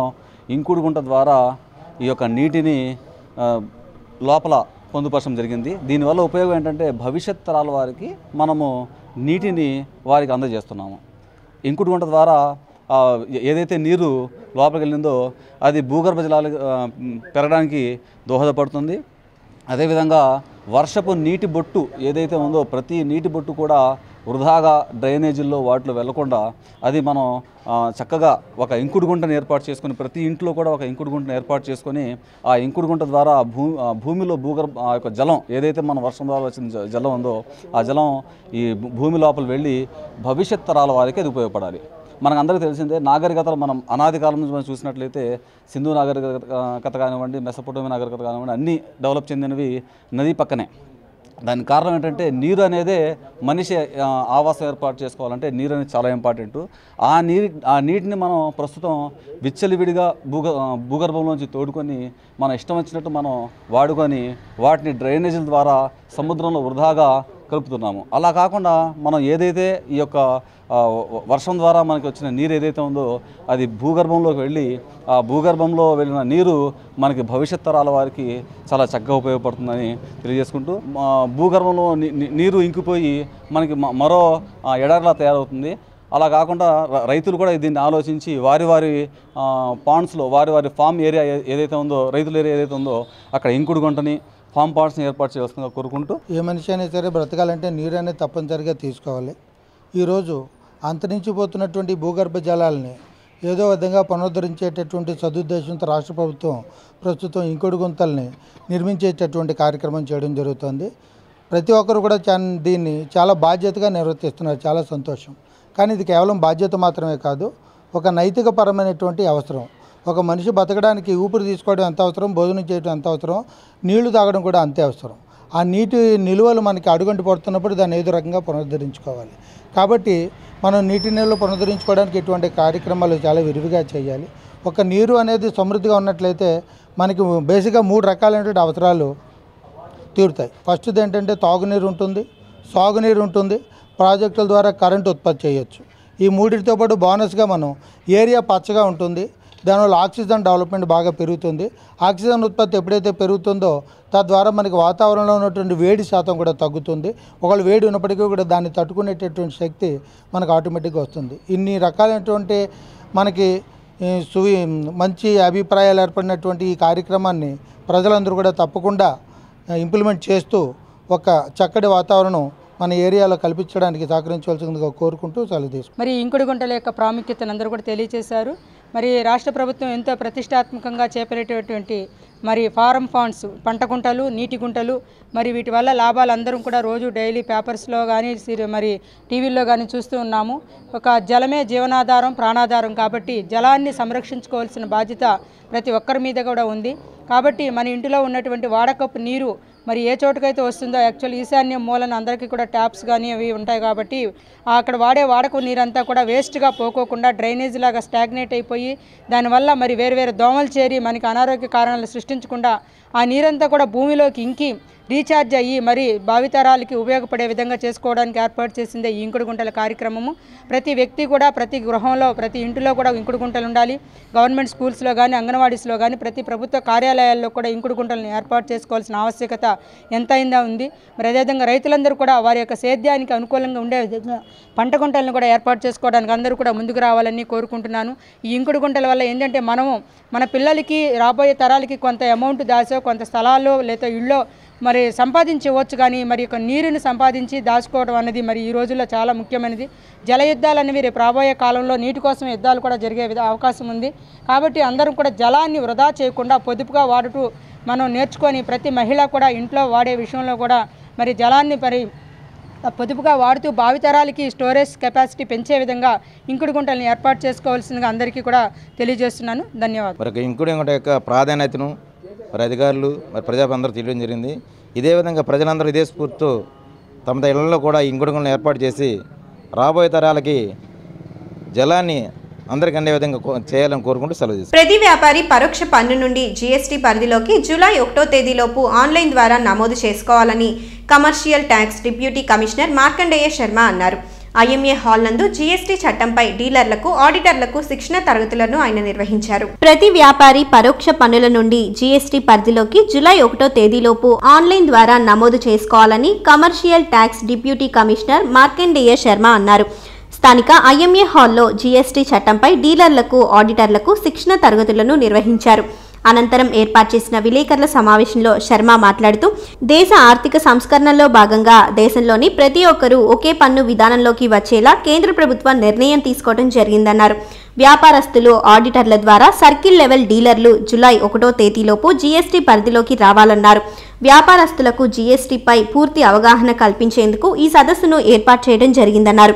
Speaker 10: ఇంకుడు గుంట ద్వారా ఈ యొక్క నీటిని లోపల పొందుపరచడం జరిగింది. దీనివల్ల ఉపయోగం ఏంటంటే భవిష్యత్ తరాల వారికి మనము నీటిని వారికి అందజేస్తున్నాము. ఇంకుడు గుంట ద్వారా ఏదైతే నీరు లోపలికి వెళ్ళిందో అది భూగర్భ జలాలు పెరగడానికి దోహదపడుతుంది. అదేవిధంగా వర్షపు నీటి బొట్టు ఏదైతే ఉందో ప్రతి నీటి బొట్టు కూడా వృధాగా డ్రైనేజీల్లో వాటిలో వెళ్లకుండా అది మనం చక్కగా ఒక ఇంకుడు గుంటను ఏర్పాటు చేసుకొని ప్రతి ఇంట్లో కూడా ఒక ఇంకుడు గుంటను ఏర్పాటు చేసుకొని ఆ ఇంకుడు గుంట ద్వారా భూమిలో భూగర్భ ఆ యొక్క జలం ఏదైతే మన వర్షం ద్వారా వచ్చిన జలం ఉందో ఆ జలం ఈ భూమి లోపల వెళ్ళి భవిష్యత్ తరాల వారికి అది ఉపయోగపడాలి. మనకు అందరికీ తెలిసిందే, నాగరికతలు మనం అనాది కాలం నుంచి మనం చూసినట్లయితే సింధు నాగరికత కానివ్వండి, మెసొపొటేమియా నాగరికత కానివ్వండి, అన్నీ డెవలప్ చెందినవి నది పక్కనే. దానికి కారణం ఏంటంటే నీరు అనేదే మనిషి ఆవాసం ఏర్పాటు చేసుకోవాలంటే నీరు అనేది చాలా ఇంపార్టెంట్. ఆ నీటిని మనం ప్రస్తుతం విచ్చలివిడిగా భూగర్భంలోంచి తోడుకొని మన ఇష్టం వచ్చినట్టు మనం వాడుకొని వాటిని డ్రైనేజీల ద్వారా సముద్రంలో వృధాగా కలుపుతున్నాము. అలా కాకుండా మనం ఏదైతే ఈ యొక్క వర్షం ద్వారా మనకి వచ్చిన నీరు ఏదైతే ఉందో అది భూగర్భంలోకి వెళ్ళి ఆ భూగర్భంలో వెళ్ళిన నీరు మనకి భవిష్యత్ తరాల వారికి చాలా చక్కగా ఉపయోగపడుతుందని తెలియజేసుకుంటూ భూగర్భంలో నీరు ఇంకిపోయి మనకి మరో ఎడారిలా తయారవుతుంది. అలా కాకుండా రైతులు కూడా దీన్ని ఆలోచించి వారి పాండ్స్లో వారి ఫామ్ ఏరియా ఏదైతే ఉందో రైతుల ఏరియా ఏదైతే ఉందో అక్కడ ఇంకుడు గుంటని ఫామ్ పాండ్స్ని ఏర్పాటు చేయాల్సిందిగా కోరుకుంటూ
Speaker 2: ఏ మనిషి అయినా సరే బ్రతకాలంటే నీరు అనేది తప్పనిసరిగా తీసుకోవాలి. ఈరోజు అంతరించిపోతున్నటువంటి భూగర్భ జలాలని ఏదో విధంగా పునరుద్ధరించేటటువంటి సదుద్దేశంతో రాష్ట్ర ప్రభుత్వం ప్రస్తుతం ఇంకుడు గుంతల్ని నిర్మించేటటువంటి కార్యక్రమం చేయడం జరుగుతుంది. ప్రతి ఒక్కరు కూడా దీన్ని చాలా బాధ్యతగా నిర్వర్తిస్తున్నారు. చాలా సంతోషం. కానీ ఇది కేవలం బాధ్యత మాత్రమే కాదు, ఒక నైతికపరమైనటువంటి అవసరం. ఒక మనిషి బతకడానికి ఊపిరి తీసుకోవడం ఎంత అవసరం, భోజనం చేయడం ఎంత అవసరం, నీళ్లు తాగడం కూడా అంతే అవసరం. ఆ నీటి నిల్వలు మనకి అడుగంటి పడుతున్నప్పుడు దాన్ని ఏదో రకంగా పునరుద్ధరించుకోవాలి. కాబట్టి మనం నీటి నిల్వలు పునరుద్ధరించుకోవడానికి ఇటువంటి కార్యక్రమాలు చాలా విరివిగా చేయాలి. ఒక నీరు అనేది సమృద్ధిగా ఉన్నట్లయితే మనకి బేసిక్గా 3 రకాలైనటువంటి అవసరాలు తీరుతాయి. ఫస్ట్ది ఏంటంటే తాగునీరు ఉంటుంది, సాగునీరు ఉంటుంది, ప్రాజెక్టుల ద్వారా కరెంటు ఉత్పత్తి చేయొచ్చు. ఈ మూడింటితో పాటు బోనస్గా మనం ఏరియా పచ్చగా ఉంటుంది, దానివల్ల ఆక్సిజన్ డెవలప్మెంట్ బాగా పెరుగుతుంది. ఆక్సిజన్ ఉత్పత్తి ఎప్పుడైతే పెరుగుతుందో తద్వారా మనకి వాతావరణంలో ఉన్నటువంటి వేడి శాతం కూడా తగ్గుతుంది. ఒకవేళ వేడి ఉన్నప్పటికీ కూడా దాన్ని తట్టుకునేటటువంటి శక్తి మనకు ఆటోమేటిక్గా వస్తుంది. ఇన్ని రకాలైనటువంటి మనకి మంచి అభిప్రాయాలు ఏర్పడినటువంటి ఈ కార్యక్రమాన్ని ప్రజలందరూ కూడా తప్పకుండా ఇంప్లిమెంట్ చేస్తూ ఒక చక్కటి వాతావరణం మన ఏరియాలో కల్పించడానికి సహకరించవలసిందిగా కోరుకుంటూ సెలవు తీసుకుంటాం.
Speaker 11: మరి ఇంకుడు గుంటల యొక్క ప్రాముఖ్యతను అందరూ కూడా తెలియజేశారు. మరి రాష్ట్ర ప్రభుత్వం ఎంతో ప్రతిష్టాత్మకంగా చేపట్టేటటువంటి మరి ఫారం ఫండ్స్, పంట గుంటలు, నీటి గుంటలు, మరి వీటి వల్ల లాభాలు అందరం కూడా రోజు డైలీ పేపర్స్లో కానీ మరి టీవీల్లో కానీ చూస్తూ ఉన్నాము. ఒక జలమే జీవనాధారం, ప్రాణాధారం. కాబట్టి జలాన్ని సంరక్షించుకోవాల్సిన బాధ్యత ప్రతి ఒక్కరి మీద కూడా ఉంది. కాబట్టి మన ఇంటిలో ఉన్నటువంటి వాడకపు నీరు మరి ఏ చోటుకైతే వస్తుందో యాక్చువల్ ఈశాన్యం మూలన అందరికీ కూడా ట్యాప్స్ కానీ అవి ఉంటాయి. కాబట్టి అక్కడ వాడకపు నీరంతా కూడా వేస్ట్గా పోకోకుండా డ్రైనేజ్ లాగా స్టాగ్నేట్ అయిపోయి దానివల్ల మరి వేరు దోమలు చేరి మనకి అనారోగ్య కారణాలు సృష్టించకుండా ఆ నీరంతా కూడా భూమిలోకి ఇంకి రీఛార్జ్ అయ్యి మరి భావితరాలకి ఉపయోగపడే విధంగా చేసుకోవడానికి ఏర్పాటు చేసిందే ఈ ఇంకుడు గుంటల కార్యక్రమము. ప్రతి వ్యక్తి కూడా ప్రతి గృహంలో ప్రతి ఇంటిలో కూడా ఇంకుడు గుంటలు ఉండాలి. గవర్నమెంట్ స్కూల్స్లో కానీ అంగన్వాడీస్లో కానీ ప్రతి ప్రభుత్వ కార్యాలయాల్లో కూడా ఇంకుడు గుంటలను ఏర్పాటు చేసుకోవాల్సిన ఆవశ్యకత ఎంతైందా ఉంది. మరి అదేవిధంగా రైతులందరూ కూడా వారి యొక్క సేద్యానికి అనుకూలంగా ఉండే విధంగా పంట గుంటలను కూడా ఏర్పాటు చేసుకోవడానికి అందరూ కూడా ముందుకు రావాలని కోరుకుంటున్నాను. ఈ ఇంకుడు గుంటల వల్ల ఏంటంటే మనము మన పిల్లలకి రాబోయే తరాలకి కొంత అమౌంట్ దాచో కొంత స్థలాల్లో లేదా ఇళ్ళో మరి సంపాదించవచ్చు. కానీ మరి యొక్క నీరుని సంపాదించి దాచుకోవడం అనేది మరి ఈ రోజుల్లో చాలా ముఖ్యమైనది. జల యుద్ధాలు అనేవి రేపు రాబోయే కాలంలో నీటి కోసం యుద్ధాలు కూడా జరిగే అవకాశం ఉంది. కాబట్టి అందరం కూడా జలాన్ని వృధా చేయకుండా పొదుపుగా వాడుతూ మనం నేర్చుకొని ప్రతి మహిళ కూడా ఇంట్లో వాడే విషయంలో కూడా మరి జలాన్ని మరి పొదుపుగా వాడుతూ భావితరాలకి స్టోరేజ్ కెపాసిటీ పెంచే విధంగా ఇంకుడు గుంటలను ఏర్పాటు చేసుకోవాల్సిందిగా అందరికీ కూడా తెలియజేస్తున్నాను. ధన్యవాదాలు.
Speaker 12: మరి ఇంకుడు గుంట యొక్క ప్రాధాన్యతను మరి అధికారులు మరి ప్రజలందరూ తెలియడం జరిగింది. ఇదే విధంగా ప్రజలందరూ ఇదే స్ఫూర్తితో తమ ఇళ్లలో కూడా ఇంకుడు గుంటలను ఏర్పాటు చేసి రాబోయే తరాలకి జలాన్ని అందరికీ అందే విధంగా చేయాలని కోరుకుంటూ సెలవు తీసుకుంటాం.
Speaker 1: ప్రతి వ్యాపారి పరోక్ష పన్ను నుండి జీఎస్టీ పరిధిలోకి జూలై 1వ తేదీలోపు ఆన్లైన్ ద్వారా నమోదు చేసుకోవాలని commercial tax deputy commissioner Markandeya Sharma అన్నారు. ఐఎంఏ హాల్ నందు జీఎస్టీ చట్టంపై డీలర్లకు ఆడిటర్లకు శిక్షణ తరగతులను ఆయన నిర్వహించారు. ప్రతి వ్యాపారి పరోక్ష పన్నుల నుండి జీఎస్టీ పరిధిలోకి జూలై 1వ తేదీలోపు ఆన్లైన్ ద్వారా నమోదు చేసుకోవాలని commercial tax deputy commissioner Markandeya Sharma అన్నారు. స్థానిక ఐఎంఏ హాల్లో జీఎస్టీ చట్టంపై డీలర్లకు ఆడిటర్లకు శిక్షణ తరగతులను నిర్వహించారు. అనంతరం ఏర్పాటు చేసిన విలేకరుల సమావేశంలో శర్మ మాట్లాడుతూ దేశ ఆర్థిక సంస్కరణలో భాగంగా దేశంలోని ప్రతి ఒక్కరూ ఒకే పన్ను విధానంలోకి వచ్చేలా కేంద్ర ప్రభుత్వం నిర్ణయం తీసుకోవడం జరిగిందన్నారు. వ్యాపారస్తులు ఆడిటర్ల ద్వారా సర్కిల్ లెవెల్ డీలర్లు జూలై 1వ తేదీలోపు జీఎస్టీ పరిధిలోకి రావాలన్నారు. వ్యాపారస్తులకు జీఎస్టీపై పూర్తి అవగాహన కల్పించేందుకు ఈ సదస్సును ఏర్పాటు చేయడం జరిగిందన్నారు.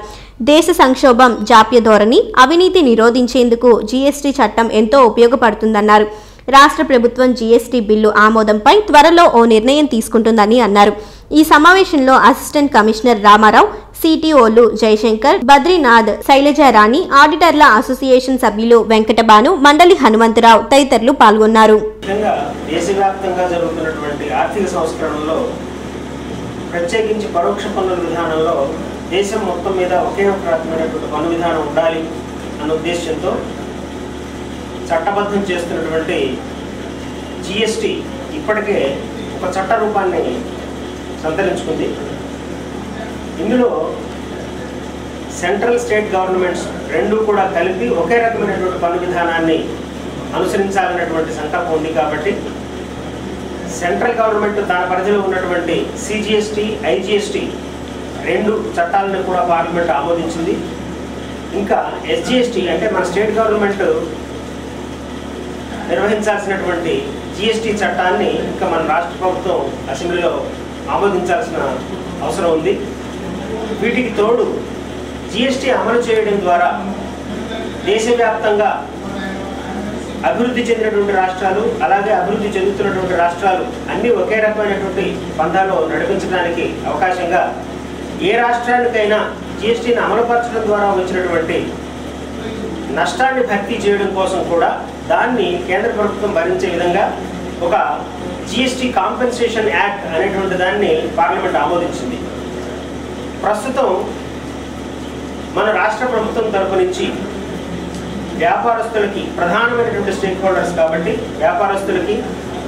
Speaker 1: దేశ సంక్షోభం, జాప్య ధోరణి, అవినీతి నిరోధించేందుకు జీఎస్టీ చట్టం ఎంతో ఉపయోగపడుతుందన్నారు. రాష్ట్ర ప్రభుత్వం జీఎస్టీ బిల్లు ఆమోదంపై త్వరలో ఓ నిర్ణయం తీసుకుంటుందని అన్నారు. ఈ సమావేశంలో అసిస్టెంట్ కమిషనర్ రామారావు, సిటిఓలు జయశంకర్, బద్రీనాథ్, శైలజారాణి, ఆడిటర్ల అసోసియేషన్ సభ్యులు వెంకటబాను, మండలి హనుమంతరావు తదితరులు పాల్గొన్నారు.
Speaker 13: దేశవ్యాప్తంగా జరుగుతున్నటువంటి ఆర్థిక సంస్కరణలో ప్రత్యేకించి పరోక్ష పన్నుల విధానంలో దేశం మొత్తం మీద ఒకే ఒక రకమైనటువంటి పన్ను విధానం ఉండాలి అన్న ఉద్దేశంతో చట్టబద్ధం చేస్తున్నటువంటి జిఎస్టీ ఇప్పటికే ఒక చట్ట రూపాన్ని సంతరించుకుంది. ఇందులో సెంట్రల్ స్టేట్ గవర్నమెంట్స్ రెండు కూడా కలిపి ఒకే రకమైనటువంటి పన్ను విధానాన్ని అనుసరించాలన్నటువంటి సంకల్పం ఉంది. కాబట్టి సెంట్రల్ గవర్నమెంట్ తన పరిధిలో ఉన్నటువంటి సిజిఎస్టీ, ఐజిఎస్టీ రెండు చట్టాలను కూడా పార్లమెంట్ ఆమోదించింది. ఇంకా ఎస్జిఎస్టీ అంటే మన స్టేట్ గవర్నమెంట్ నిర్వహించాల్సినటువంటి జిఎస్టీ చట్టాన్ని ఇంకా మన రాష్ట్ర ప్రభుత్వం అసెంబ్లీలో ఆమోదించాల్సిన అవసరం ఉంది. వీటికి తోడు జిఎస్టీ అమలు చేయడం ద్వారా దేశవ్యాప్తంగా అభివృద్ధి చెందినటువంటి రాష్ట్రాలు అలాగే అభివృద్ధి చెందుతున్నటువంటి రాష్ట్రాలు అన్నీ ఒకే రకమైనటువంటి పంథాలో నడిపించడానికి అవకాశంగా ఏ రాష్ట్రానికైనా జిఎస్టీని అమలుపరచడం ద్వారా వచ్చినటువంటి నష్టాన్ని భర్తీ చేయడం కోసం కూడా దాన్ని కేంద్ర ప్రభుత్వం భరించే విధంగా ఒక జిఎస్టీ కాంపెన్సేషన్ యాక్ట్ అనేటువంటి దాన్ని పార్లమెంట్ ఆమోదించింది. ప్రస్తుతం మన రాష్ట్ర ప్రభుత్వం తరపు నుంచి వ్యాపారస్తులకి ప్రధానమైనటువంటి స్టేక్ హోల్డర్స్ కాబట్టి వ్యాపారస్తులకి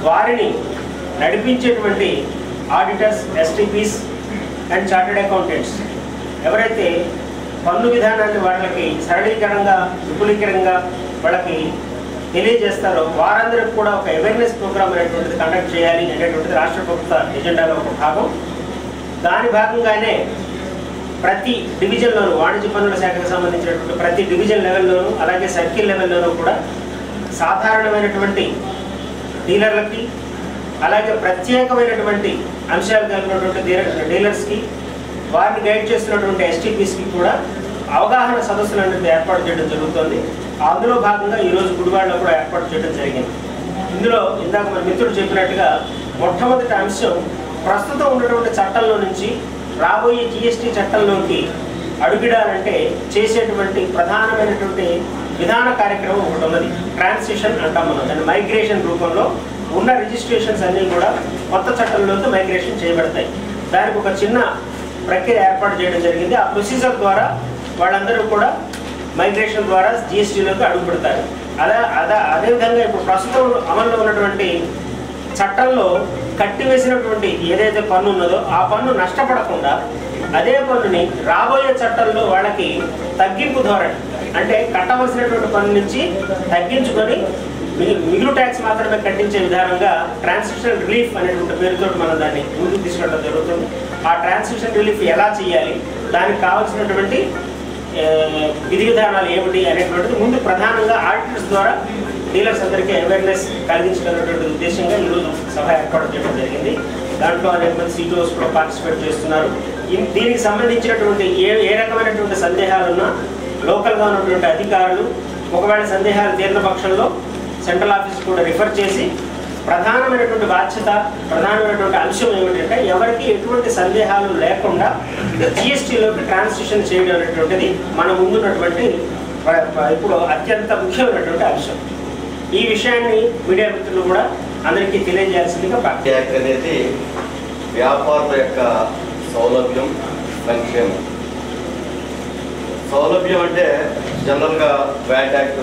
Speaker 13: వారిని నడిపించేటువంటి auditors, STPs and chartered accountants ఎవరైతే పన్ను విధానాన్ని వాళ్ళకి సరళీకరంగా విపులీకరంగా వాళ్ళకి తెలియజేస్తారో వారందరికీ కూడా ఒక అవేర్నెస్ ప్రోగ్రామ్ అనేటువంటిది కండక్ట్ చేయాలి అనేటువంటిది రాష్ట్ర ప్రభుత్వ ఎజెండాలో ఒక భాగం. దాని భాగంగానే ప్రతి డివిజన్లోనూ వాణిజ్య పన్నుల శాఖకు సంబంధించినటువంటి ప్రతి డివిజన్ లెవెల్లోనూ అలాగే సర్కిల్ లెవెల్లోనూ కూడా సాధారణమైనటువంటి డీలర్లకి అలాగే ప్రత్యేకమైనటువంటి అంశాలు కలిగినటువంటి డీలర్స్కి వారిని గైడ్ చేస్తున్నటువంటి ఎస్టీపీస్కి కూడా అవగాహన సదస్సులు అనేది ఏర్పాటు చేయడం జరుగుతుంది. అందులో భాగంగా ఈరోజు గుడివాడలో కూడా ఏర్పాటు చేయడం జరిగింది. ఇందులో ఇందాక మన మిత్రుడు చెప్పినట్టుగా మొట్టమొదటి అంశం ప్రస్తుతం ఉన్నటువంటి చట్టంలో నుంచి రాబోయే జిఎస్టీ చట్టంలోకి అడుగిడాలంటే చేసేటువంటి ప్రధానమైనటువంటి విధాన కార్యక్రమం ఒకటి ఉన్నది. ట్రాన్సిషన్ అంటాం మనం, దాన్ని మైగ్రేషన్ రూపంలో ఉన్న రిజిస్ట్రేషన్స్ అన్నీ కూడా కొత్త చట్టంలోకి మైగ్రేషన్ చేయబడతాయి. దానికి ఒక చిన్న ప్రక్రియ ఏర్పాటు చేయడం జరిగింది. ఆ ప్రొసీజర్ ద్వారా వాళ్ళందరూ కూడా మైగ్రేషన్ ద్వారా జిఎస్టీలోకి అడుగుపెడతారు. అదేవిధంగా ఇప్పుడు ప్రస్తుతం అమల్లో ఉన్నటువంటి చట్టంలో కట్టివేసినటువంటి ఏదైతే పన్ను ఉన్నదో ఆ పన్ను నష్టపడకుండా అదే పన్నుని రాబోయే చట్టంలో వాళ్ళకి తగ్గింపు ధోరణి, అంటే కట్టవలసినటువంటి పన్ను నుంచి తగ్గించుకొని మిగులు ట్యాక్స్ మాత్రమే కట్టించే విధానంగా ట్రాన్సాక్షన్ రిలీఫ్ అనేటువంటి పేరుతో మనం దాన్ని ముందుకు తీసుకెళ్ళడం జరుగుతుంది. ఆ ట్రాన్సాక్షన్ రిలీఫ్ ఎలా చేయాలి, దానికి కావాల్సినటువంటి విధి విధానాలు ఏమిటి అనేటువంటిది ముందు ప్రధానంగా ఆడిటర్స్ ద్వారా డీలర్స్ అందరికీ అవేర్నెస్ కలిగించాలనేటువంటి ఉద్దేశంగా ఈరోజు సభ ఏర్పాటు చేయడం జరిగింది. దాంట్లో అనేక మంది సిఇఓస్ కూడా పార్టిసిపేట్ చేస్తున్నారు. దీనికి సంబంధించినటువంటి ఏ రకమైనటువంటి సందేహాలున్నా లోకల్గా ఉన్నటువంటి అధికారులు ఒకవేళ సందేహాలు తీరిన పక్షంలో సెంట్రల్ ఆఫీస్ కూడా రిఫర్ చేసి ప్రధానమైనటువంటి బాధ్యత, ప్రధానమైనటువంటి అంశం ఏమిటంటే ఎవరికి ఎటువంటి సందేహాలు లేకుండా జిఎస్టీలోకి ట్రాన్సిషన్ చేయడం అనేటువంటిది మన ముందున్నటువంటి ఇప్పుడు అత్యంత ముఖ్యమైనటువంటి అంశం. ఈ విషయాన్ని మీడియా మిత్రులు కూడా అందరికీ తెలియజేయాల్సిందిగా
Speaker 14: యాక్ట్ అనేది వ్యాపారుల యొక్క సౌలభ్యం, సంక్షేమం. సౌలభ్యం అంటే జనరల్గా వ్యాట్ యాక్ట్,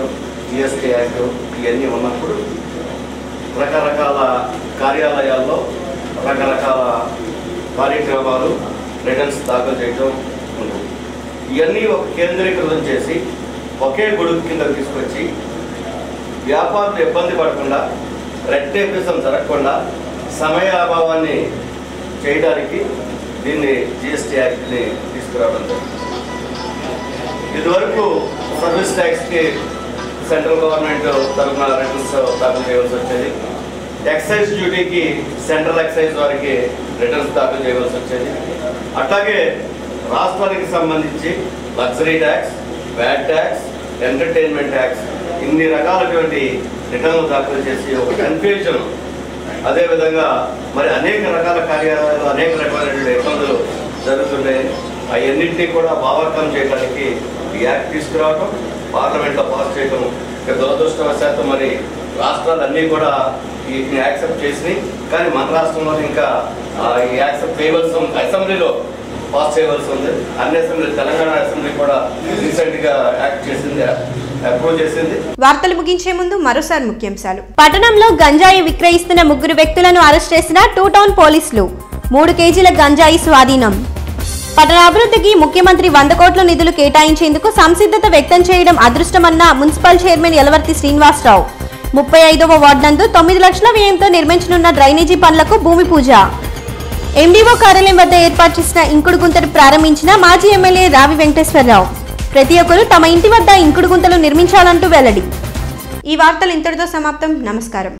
Speaker 14: జిఎస్టీ యాక్ట్ ఇవన్నీ ఉన్నప్పుడు రకరకాల కార్యాలయాల్లో రకరకాల కార్యక్రమాలు, రిటర్న్స్ దాఖలు చేయడం ఉంటుంది. ఇవన్నీ ఒక కేంద్రీకృతం చేసి ఒకే గొడుగు కింద తీసుకొచ్చి వ్యాపారులు ఇబ్బంది పడకుండా, రెడ్ టేపిజం జరగకుండా, సమయాభావాన్ని చేయడానికి దీన్ని జిఎస్టీ యాక్ట్ని తీసుకురావడం జరిగింది. ఇదివరకు సర్వీస్ ట్యాక్స్కి సెంట్రల్ గవర్నమెంట్ తరఫున రిటర్న్స్ దాఖలు చేయవలసి వచ్చేది. ఎక్సైజ్ డ్యూటీకి సెంట్రల్ ఎక్సైజ్ వారికి రిటర్న్స్ దాఖలు చేయవలసి వచ్చేది. అట్లాగే రాష్ట్రానికి సంబంధించి luxury tax, VAT tax, entertainment tax ఇన్ని రకాలటువంటి రిటర్న్లు దాఖలు చేసి ఒక కన్ఫ్యూజన్, అదేవిధంగా మరి అనేక రకాల కార్యాలయాలు అనేక రకాలైనటువంటి ఇబ్బందులు జరుగుతున్నాయి. అవన్నింటినీ కూడా భావకం చేయడానికి ఈ యాక్ట్ తీసుకురావడం, పార్లమెంట్లో పాస్ చేయడం. దురదృష్టవశాత్తు మరి రాష్ట్రాలన్నీ కూడా వీటిని యాక్సెప్ట్ చేసినాయి. కానీ మన రాష్ట్రంలో ఇంకా ఈ యాక్సెప్ట్ చేయవలసి ఉంది, అసెంబ్లీలో పాస్ చేయవలసి ఉంది. అన్ని అసెంబ్లీ, తెలంగాణ అసెంబ్లీ కూడా రీసెంట్గా యాక్ట్ చేసింది, అప్రూవ్ చేసింది.
Speaker 1: వార్తలు ముగించే ముందు మరోసారి ముఖ్యాంశాలు. పట్టణంలో గంజాయి విక్రయిస్తున్న 3 వ్యక్తులను అరెస్ట్ చేసిన 2 టౌన్ పోలీసులు. 3 కేజీల గంజాయి స్వాధీనం. పట్టణ అభివృద్ధికి ముఖ్యమంత్రి 100 కోట్ల నిధులు కేటాయించేందుకు సంసిద్ధత వ్యక్తం చేయడం అదృష్టమన్న మున్సిపల్ చైర్మన్ యలవర్తి శ్రీనివాసరావు. 35వ వార్డు నందు 9 లక్షల వ్యయంతో నిర్మించనున్న డ్రైనేజీ పనులకు భూమి పూజ. ఎండీఓ కార్యాలయం వద్ద ఏర్పాటు చేసిన ఇంకుడు గుంతను ప్రారంభించిన మాజీ ఎమ్మెల్యే రావి వెంకటేశ్వరరావు. ప్రతి ఒక్కరూ తమ ఇంటి వద్ద ఇంకుడు గుంతలు నిర్మించాలంటూ వెల్లడి. ఈ వార్తలు ఇంతటితో సమాప్తం. నమస్కారం.